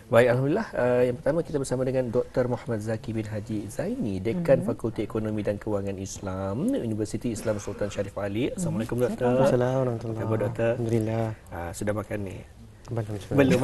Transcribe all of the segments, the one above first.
Baik, Alhamdulillah. Yang pertama kita bersama dengan Dr. Muhammad Zaki bin Haji Zaini, Dekan Fakulti Ekonomi dan Kewangan Islam, Universiti Islam Sultan Syarif Ali. Assalamualaikum, Doktor. Assalamualaikum warahmatullahi Apa khabar, Doktor? Alhamdulillah. Sudah makan ni? Belum.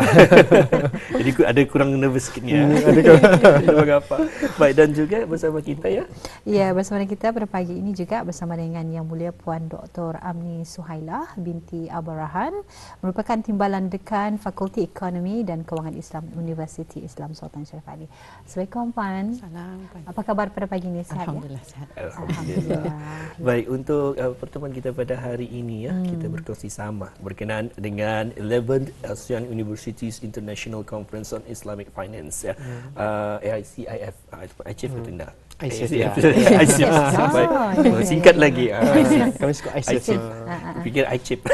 Jadi ada kurang nervous sikit ni ya. Ada apa? Baik, dan juga bersama kita ya. Ya, bersama kita pada pagi ini juga bersama dengan Yang Mulia Puan Dr. Amni Suhailah binti Abarahan, merupakan Timbalan Dekan Fakulti Ekonomi dan Kewangan Islam Universiti Islam Sultan Syarif Ali. Assalamualaikum Puan. Salam. Apa khabar pada pagi ini? Sihat Alhamdulillah sihat. Alhamdulillah. Baik, untuk pertemuan kita pada hari ini ya, kita berkongsi sama berkenaan dengan 11th ASEAN Universities International Conference on Islamic Finance ya. AICIF. ICIF itu tidak. ICIF. ICIF. Singkat lagi. Kami suka ICIF. Fikir ICIF.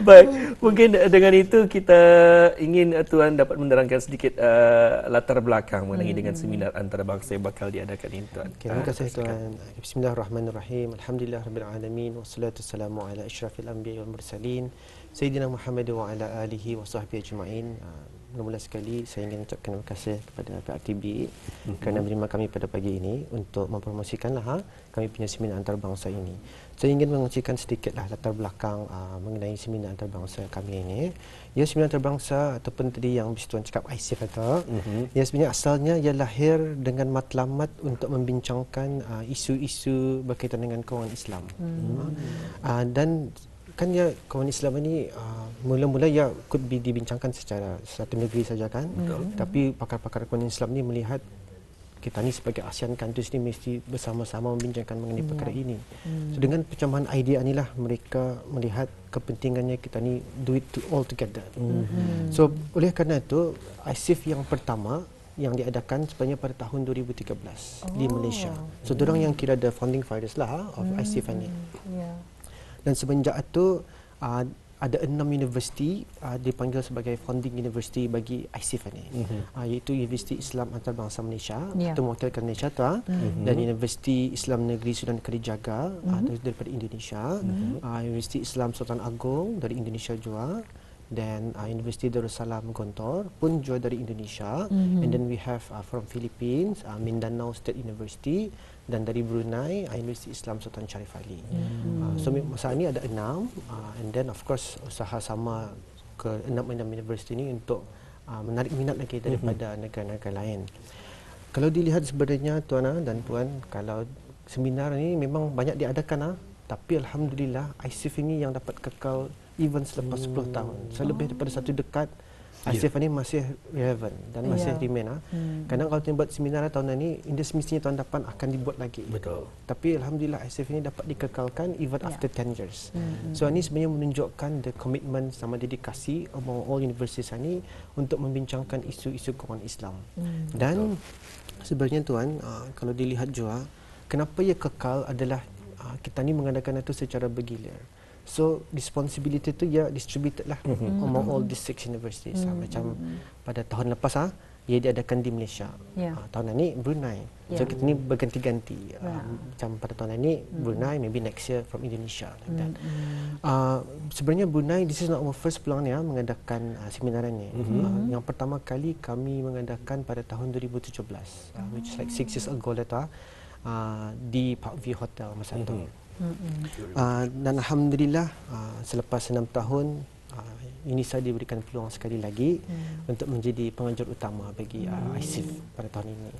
Baik, mungkin dengan itu kita ingin Tuan dapat menerangkan sedikit latar belakang mengenai dengan seminar antarabangsa yang bakal diadakan ini, Tuan. Terima kasih Tuan. Bismillahirrahmanirrahim. Alhamdulillah rabbil alamin wassalatu wassalamu ala asyrafil anbiya'i wal mursalin sayyidina Muhammad wa ala alihi wa sahbihi ajma'in. Mula-mula sekali saya ingin ucapkan terima kasih kepada pihak TB kerana menerima kami pada pagi ini untuk mempromosikanlah kami punya seminar antarabangsa ini. Saya ingin mengungsikan sedikitlah latar belakang mengenai seminar antarabangsa kami ini. Ya, seminar antarabangsa ataupun tadi yang Tuan cakap ICIF atau ya, sebenarnya asalnya ia lahir dengan matlamat untuk membincangkan isu-isu berkaitan dengan kewangan Islam. Dan kan ya, kawan Islam ini mula-mula ya could be dibincangkan secara satu negeri saja kan. Tapi pakar-pakar kawan Islam ni melihat kita ni sebagai ASEAN countries ni mesti bersama-sama membincangkan mengenai perkara ini. So dengan percambahan idea inilah mereka melihat kepentingannya kita ni do it all together. So oleh kerana itu ICIF yang pertama yang diadakan sebenarnya pada tahun 2013 di Malaysia. So diorang yang kira the founding fathers lah of ICIF ni. Dan semenjak itu ada 6 universiti dipanggil sebagai founding university bagi ICIF ini, iaitu Universiti Islam Antarabangsa Malaysia, itu mewakilkan Malaysia tu, dan Universiti Islam Negeri Sudan Kalijaga daripada Indonesia, Universiti Islam Sultan Agong dari Indonesia juga, dan Universiti Darussalam Gontor pun juga dari Indonesia, and then we have from Philippines Mindanao State University, dan dari Brunei Universiti Islam Sultan Syarif Ali. So masa ini ada 6, and then of course usaha sama ke 6 universiti ini untuk menarik minat lagi daripada negara-negara lain. Kalau dilihat sebenarnya Tuan dan Puan, kalau seminar ini memang banyak diadakan, tapi alhamdulillah ICIF ini yang dapat kekal even selepas 10 tahun. So lebih daripada 1 dekad ICIF ini masih relevant dan masih remain. Kadang kalau kita buat seminar tahun ini, semestinya tahun depan akan dibuat lagi. Betul. Tapi alhamdulillah ICIF ini dapat dikekalkan even after 10 years. So ini sebenarnya menunjukkan the commitment sama dedikasi among all universities ini untuk membincangkan isu-isu kewangan Islam. Dan sebenarnya Tuan, kalau dilihat juga, kenapa ia kekal adalah kita ni mengadakan itu secara bergilir. So responsibility tu ya distributed lah among all these 6 universities. Macam pada tahun lepas ia diadakan di Malaysia, tahun ini Brunei. So kita ni berganti-ganti. Macam pada tahun ini Brunei, maybe next year from Indonesia. Like that. Sebenarnya Brunei, this is not our first peluang ya mengadakan seminar ini. Yang pertama kali kami mengadakan pada tahun 2017, which is like 6 years ago later, di Parkview Hotel masa itu. Dan alhamdulillah selepas 6 tahun ini saya diberikan peluang sekali lagi untuk menjadi pengajar utama bagi ICIF pada tahun ini.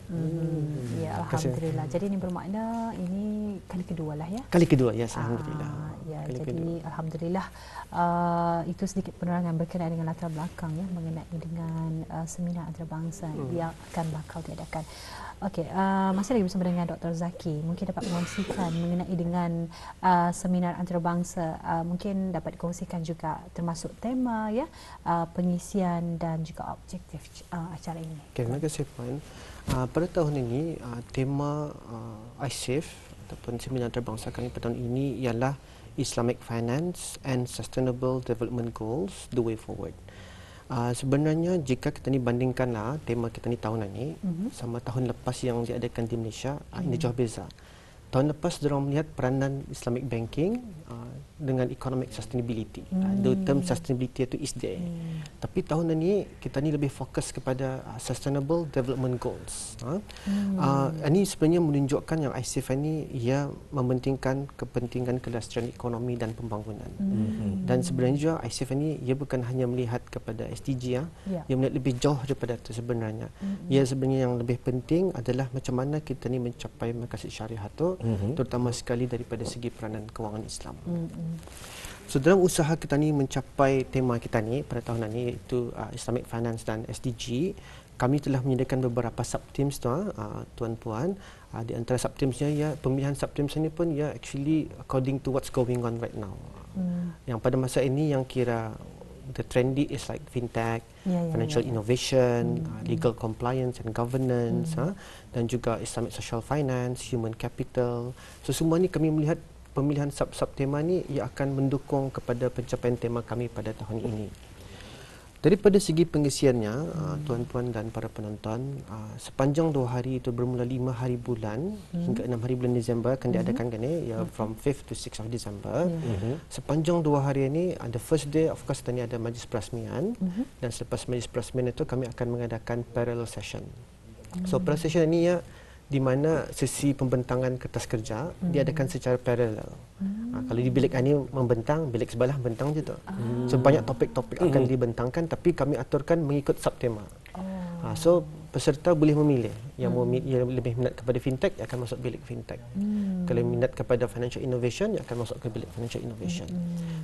Ya, alhamdulillah. Jadi ini bermakna ini kali kedua lah ya. Kali kedua ya, alhamdulillah. Ya, kali jadi kedua. Alhamdulillah itu sedikit penerangan berkenaan dengan latar belakang ya mengenai dengan seminar antarabangsa yang akan bakal diadakan. Okey, masih lagi bersama dengan Dr. Zaki. Mungkin dapat mengongsikan mengenai dengan seminar antarabangsa, mungkin dapat dikongsikan juga termasuk tema ya, pengisian dan juga objektif acara ini. Okay, terima kasih Puan. Pada tahun ini tema ICIF ataupun seminar antarabangsa kami pada tahun ini ialah Islamic Finance and Sustainable Development Goals, the Way Forward. Sebenarnya jika kita ni bandingkanlah tema kita ni tahunan ni sama tahun lepas yang diadakan di Malaysia, ini jauh beza. Tahun lepas diorang melihat peranan Islamic banking dengan economic sustainability. The term sustainability itu is there. Tapi tahun ini kita ni lebih fokus kepada sustainable development goals. Ini sebenarnya menunjukkan yang ICF ini ia mementingkan kepentingan kelestarian ekonomi dan pembangunan. Dan sebenarnya juga ICF ini ia bukan hanya melihat kepada SDG ia melihat lebih jauh daripada itu sebenarnya. Ia sebenarnya yang lebih penting adalah macam mana kita ni mencapai maqasid syariah itu, terutama sekali daripada segi peranan kewangan Islam. So dalam usaha kita ni mencapai tema kita ni pada tahun ini iaitu Islamic Finance dan SDG, kami telah menyediakan beberapa sub-teams tuan-puan. Di antara sub-teamsnya pemilihan sub-teams ini pun actually according to what's going on right now. Yang pada masa ini yang kira the trendy is like fintech, financial innovation, legal compliance and governance, dan juga Islamic social finance, human capital. So semua ni kami melihat pemilihan sub-sub tema ni ia akan mendukung kepada pencapaian tema kami pada tahun ini. Daripada segi pengisiannya, tuan-tuan dan para penonton, sepanjang 2 hari itu bermula 5 hari bulan hingga 6 hari bulan Disember akan diadakan kan from 5th to 6th of December. Sepanjang 2 hari ini, the first day of course tadi ada majlis perasmian, dan selepas majlis perasmian itu kami akan mengadakan parallel session. So parallel session ini di mana sesi pembentangan kertas kerja diadakan secara paralel. Kalau di bilik ini membentang, bilik sebelah bentang je tu. So banyak topik-topik akan dibentangkan, tapi kami aturkan mengikut subtema. So peserta boleh memilih yang lebih minat kepada fintech akan masuk bilik fintech. Kalau minat kepada financial innovation akan masuk ke bilik financial innovation.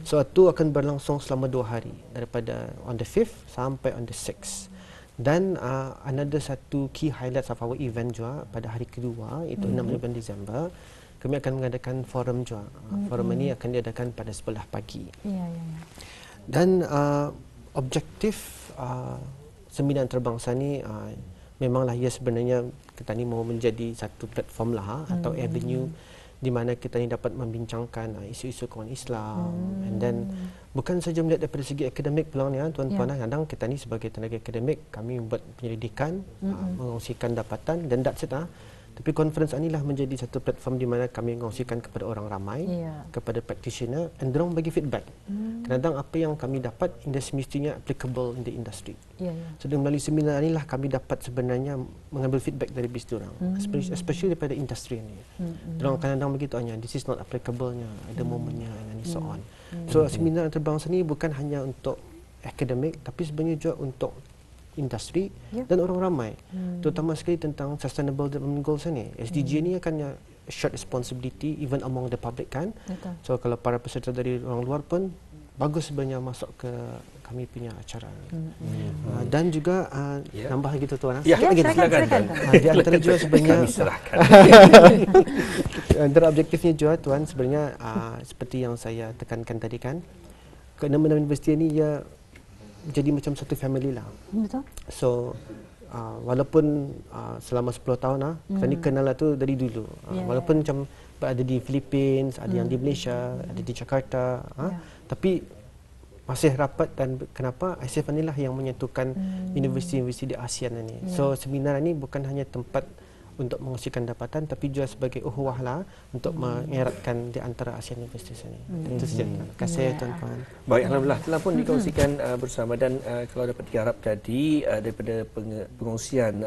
So itu akan berlangsung selama 2 hari daripada on the 5th sampai on the 6th. Dan another satu key highlights of our event juga pada hari kedua itu 6 bulan Disember, kami akan mengadakan forum juga. Forum ini akan diadakan pada sebelah pagi. Dan objektif seminar antarabangsa ni memanglah ia sebenarnya kita ni mau menjadi satu platform lah atau avenue di mana kita ni dapat membincangkan isu-isu kewangan Islam, and then bukan saja melihat daripada segi akademik pulang ni tuan-puan, kadang kita ni sebagai tenaga akademik kami buat penyelidikan, mengongsikan dapatan dan that's it. Tapi conference inilah menjadi satu platform di mana kami mengongsikan kepada orang ramai, kepada practitioner, and dorang bagi feedback. Kadang-kadang apa yang kami dapat semestinya applicable in the industry. So melalui seminar inilah kami dapat sebenarnya mengambil feedback dari bisnis dorang, especially daripada industri ini. Dorang kadang-kadang begitu hanya this is not applicable-nya, ada momennya and so on. So seminar antarabangsa ni bukan hanya untuk akademik, tapi sebenarnya juga untuk industri dan orang ramai, terutama sekali tentang sustainable development goals ni. SDG ni akan shared responsibility even among the public kan. So kalau para peserta dari orang luar pun bagus sebenarnya masuk ke kami punya acara ni. Dan juga nambah lagi tuan. Silakan. Di antara juga sebenarnya kami serahkan. Antara objektifnya juga tuan sebenarnya seperti yang saya tekankan tadi kan, ke-6 universiti ni jadi macam satu family lah. Betul. So walaupun selama 10 tahun kita ni kenal lah tu dari dulu. Walaupun macam ada di Philippines, ada yang di Malaysia, ada di Jakarta, tapi masih rapat. Dan kenapa ICF inilah yang menyatukan universiti-universiti di ASEAN ini. So seminar ini bukan hanya tempat untuk menghasilkan dapatan, tapi juga sebagai uhuwah lah untuk mengeratkan di antara ASEAN Universities ini. Itu saja. Terima kasih tuan-tuan. Baik, alhamdulillah telah pun dikongsikan bersama, dan kalau dapat diharap tadi daripada pengongsian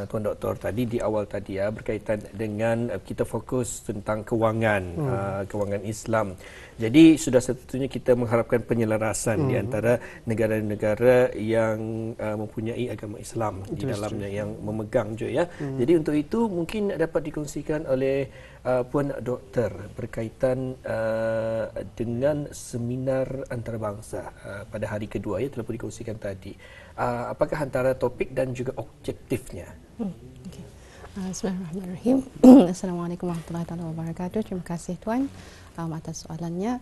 Tuan Doktor tadi di awal tadi berkaitan dengan kita fokus tentang kewangan Islam. Jadi sudah sepatutnya kita mengharapkan penyelarasan di antara negara-negara yang mempunyai agama Islam di dalamnya, yang memegang juga Jadi untuk itu mungkin dapat dikongsikan oleh Puan Doktor berkaitan dengan seminar antarabangsa pada hari kedua telah pun dikongsikan tadi. Apakah antara topik dan juga objektifnya? Bismillahirrahmanirrahim. Assalamualaikum warahmatullahi wabarakatuh. Terima kasih Tuan atas soalannya.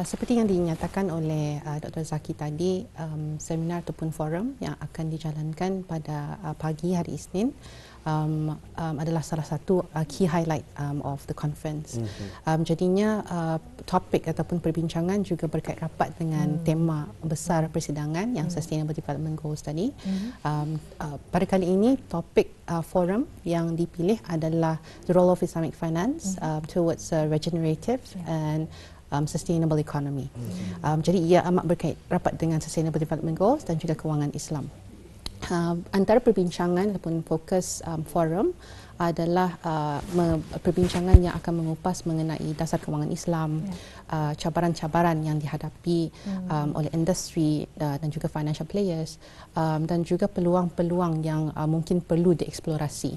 Seperti yang dinyatakan oleh Dr. Zaki tadi, seminar ataupun forum yang akan dijalankan pada pagi hari Isnin adalah salah satu key highlight of the conference. Jadinya topik ataupun perbincangan juga berkait rapat dengan tema besar persidangan yang Sustainable Development Goals tadi. Pada kali ini topik forum yang dipilih adalah the role of Islamic finance towards regenerative and sustainable economy. Jadi ia amat berkait rapat dengan Sustainable Development Goals dan juga kewangan Islam. Antara perbincangan ataupun fokus forum adalah perbincangan yang akan mengupas mengenai dasar kewangan Islam, cabaran-cabaran yang dihadapi oleh industri dan juga financial players, dan juga peluang-peluang yang mungkin perlu dieksplorasi.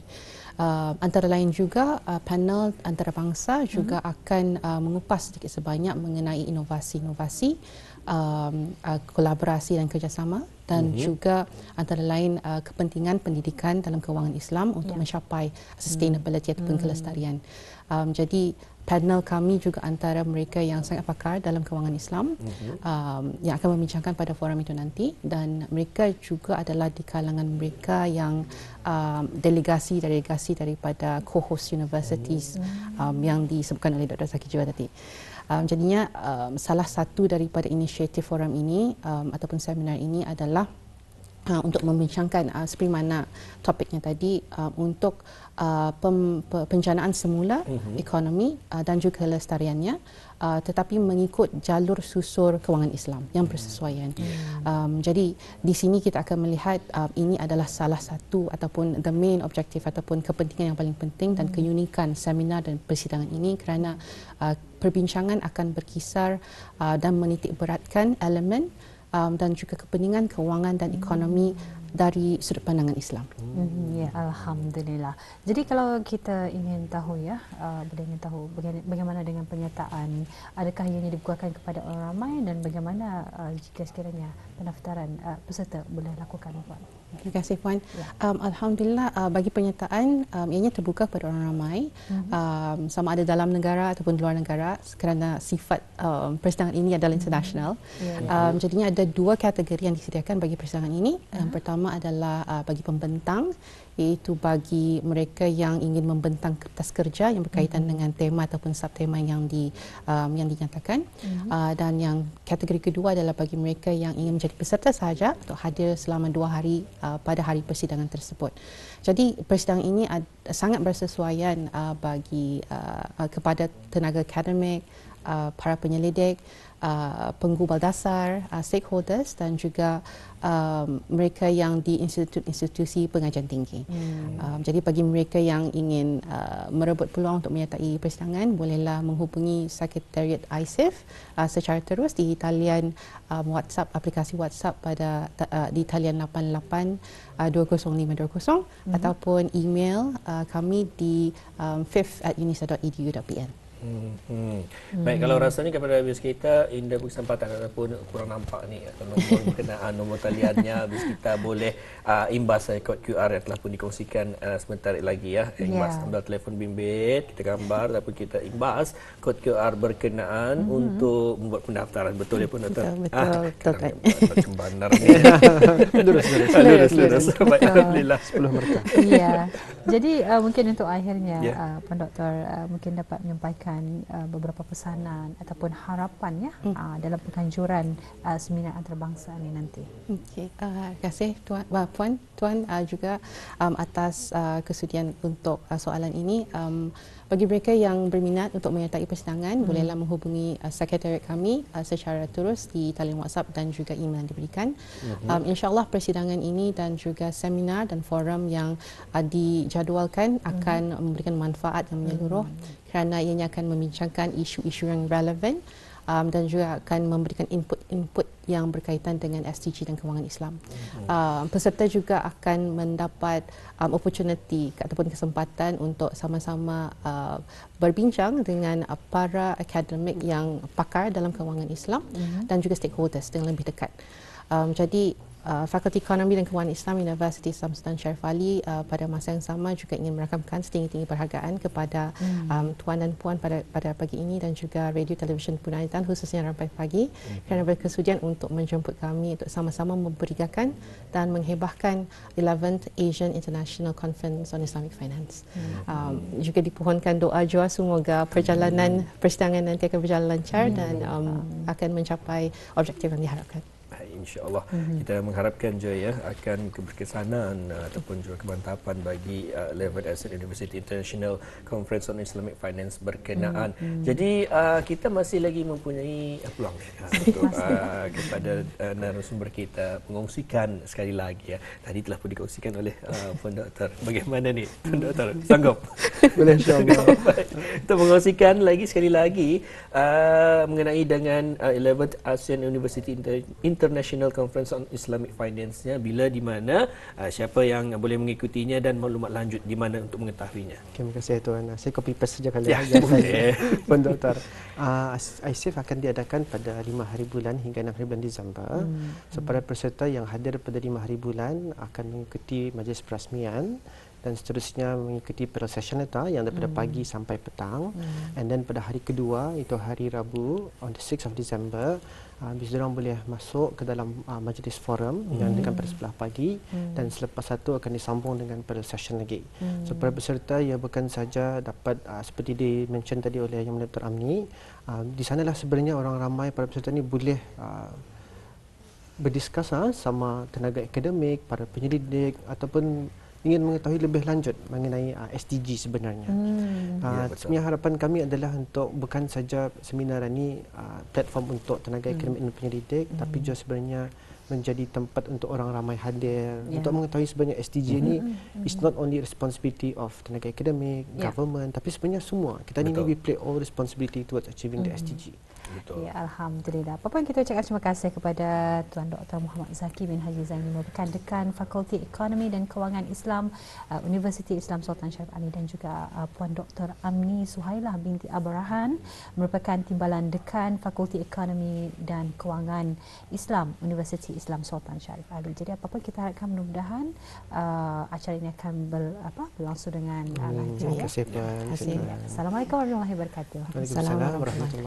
Antara lain juga panel antarabangsa juga akan mengupas sedikit sebanyak mengenai inovasi-inovasi, kolaborasi dan kerjasama, dan juga antara lain kepentingan pendidikan dalam kewangan Islam untuk mencapai sustainability ataupun kelestarian. Jadi panel kami juga antara mereka yang sangat pakar dalam kewangan Islam yang akan membincangkan pada forum itu nanti, dan mereka juga adalah di kalangan mereka yang delegasi daripada co-host universities yang disebutkan oleh Dr. Zaki juga tadi. Jadinya salah satu daripada inisiatif forum ini ataupun seminar ini adalah untuk membincangkan seperti mana topiknya tadi, untuk pencanaan semula ekonomi dan juga kelestariannya, tetapi mengikut jalur susur kewangan Islam yang bersesuaian. Jadi di sini kita akan melihat ini adalah salah satu ataupun the main objective ataupun kepentingan yang paling penting dan keunikan seminar dan persidangan ini, kerana perbincangan akan berkisar dan menitik beratkan elemen dan juga kepentingan kewangan dan ekonomi dari sudut pandangan Islam. Ya, alhamdulillah. Jadi kalau kita ingin tahu bagaimana dengan penyertaan, adakah ianya dibukakan kepada orang ramai, dan bagaimana jika sekiranya pendaftaran peserta boleh lakukan, Puan? Terima kasih, Puan. Alhamdulillah, bagi penyertaan ianya terbuka kepada orang ramai, sama ada dalam negara ataupun luar negara, kerana sifat persidangan ini adalah international. Jadinya ada dua kategori yang disediakan bagi persidangan ini. Yang pertama adalah bagi pembentang, iaitu bagi mereka yang ingin membentang kertas kerja yang berkaitan dengan tema ataupun subtema yang dinyatakan. Dan yang kategori kedua adalah bagi mereka yang ingin menjadi peserta sahaja untuk hadir selama 2 hari pada hari persidangan tersebut. Jadi persidangan ini sangat bersesuaian bagi kepada tenaga akademik, para penyelidik, penggubal dasar, stakeholders, dan juga mereka yang di institusi pengajian tinggi. Jadi bagi mereka yang ingin merebut peluang untuk menyertai persidangan, bolehlah menghubungi Sekretariat ISIF secara terus di talian WhatsApp, aplikasi WhatsApp di talian 88 20520, ataupun email kami di fifth@unisa.edu.pn. Baik, kalau rasanya kepada habis kita indah kesempatan ataupun kurang nampak ni nombor berkenaan nombor taliannya, habis kita boleh imbas kod QR yang telah pun dikongsikan sebentar lagi ya. Imbas ambil telefon bimbit, kita gambar ataupun kita imbas kod QR berkenaan untuk membuat pendaftaran. Betul ya pun, Doktor? Betul. Macam bandar ni. Lurus. Baik, alhamdulillah 10 mereka. Ya. Jadi mungkin untuk akhirnya Puan Doktor mungkin dapat menyampaikan beberapa pesanan ataupun harapan dalam penganjuran seminar antarabangsa ini nanti. Okey, terima kasih Puan juga atas kesudian untuk soalan ini. Bagi mereka yang berminat untuk menyertai persidangan, bolehlah menghubungi sekretariat kami secara terus di talian WhatsApp dan juga email yang diberikan. InsyaAllah persidangan ini dan juga seminar dan forum yang dijadualkan akan memberikan manfaat yang menyeluruh, kerana ianya akan membincangkan isu-isu yang relevan dan juga akan memberikan input yang berkaitan dengan SDG dan kewangan Islam. Peserta juga akan mendapat opportunity ataupun kesempatan untuk sama-sama berbincang dengan para akademik yang pakar dalam kewangan Islam dan juga stakeholders dengan lebih dekat. Jadi Fakulti Ekonomi dan Kewangan Islam Universiti Islam Sultan Syarif Ali pada masa yang sama juga ingin merakamkan setinggi-tinggi penghargaan kepada tuan dan puan pada pagi ini, dan juga Radio Televisyen Punaitan khususnya Rampai Pagi, kerana berkesudian untuk menjemput kami untuk sama-sama memberiakan dan menghebahkan 11th Asian International Conference on Islamic Finance. Juga dipohonkan doa jua semoga perjalanan persidangan nanti akan berjalan lancar dan akan mencapai objektif yang diharapkan. InsyaAllah kita mengharapkan je ya akan keberkesanan ataupun juga kemantapan bagi 11th ASEAN University International Conference on Islamic Finance berkenaan. Jadi kita masih lagi mempunyai peluang untuk kepada narasumber kita mengongsikan sekali lagi ya. Tadi telah pun dikongsikan oleh Puan Doktor. Bagaimana ni Puan Doktor? Sanggup? Boleh, insyaAllah. Untuk mengongsikan lagi sekali lagi mengenai dengan 11th ASEAN University International Conference on Islamic Finance-nya, bila, di mana, siapa yang boleh mengikutinya dan maklumat lanjut di mana untuk mengetahuinya. Terima kasih Tuan. Saya copy paste saja kali Ya, saya. Puan Doktor. ISIF akan diadakan pada 5 hari bulan hingga 6 hari bulan Disember. So, para peserta yang hadir pada 5 hari bulan akan mengikuti majlis perasmian dan seterusnya mengikuti session yang daripada pagi sampai petang. And then pada hari kedua, itu hari Rabu, on the 6th of December, diorang boleh masuk ke dalam majlis forum yang dengan pada sebelah pagi, dan selepas itu akan disambung dengan pada session lagi. So para peserta ia bukan saja dapat seperti di-mention tadi oleh Yang Mulia Dr. Amni, di sanalah sebenarnya orang ramai para peserta ni boleh berdiskus sama tenaga akademik, para penyelidik ataupun ingin mengetahui lebih lanjut mengenai SDG sebenarnya. Sebenarnya harapan kami adalah untuk bukan saja seminar ini platform untuk tenaga akademik dan penyelidik, tapi juga sebenarnya menjadi tempat untuk orang ramai hadir untuk mengetahui sebenarnya SDG ini is not only responsibility of tenaga akademik, government, tapi sebenarnya semua. Kita ni we play all responsibility towards achieving the SDG. Betul. Ya, Alhamdulillah. Apa pun kita ucapkan terima kasih kepada Tuan Dr. Muhammad Zaki bin Haji Zaini, merupakan Dekan Fakulti Ekonomi dan Kewangan Islam Universiti Islam Sultan Syarif Ali, dan juga Puan Dr. Amni Suhailah binti Abrahan, merupakan Timbalan Dekan Fakulti Ekonomi dan Kewangan Islam Universiti Islam Sultan Syarif Ali. Jadi apa pun kita harapkan mudah-mudahan acara ini akan berlangsung dengan lancar. Terima kasih Puan. Assalamualaikum warahmatullahi wabarakatuh. Waalaikumsalam warahmatullahi wabarakatuh.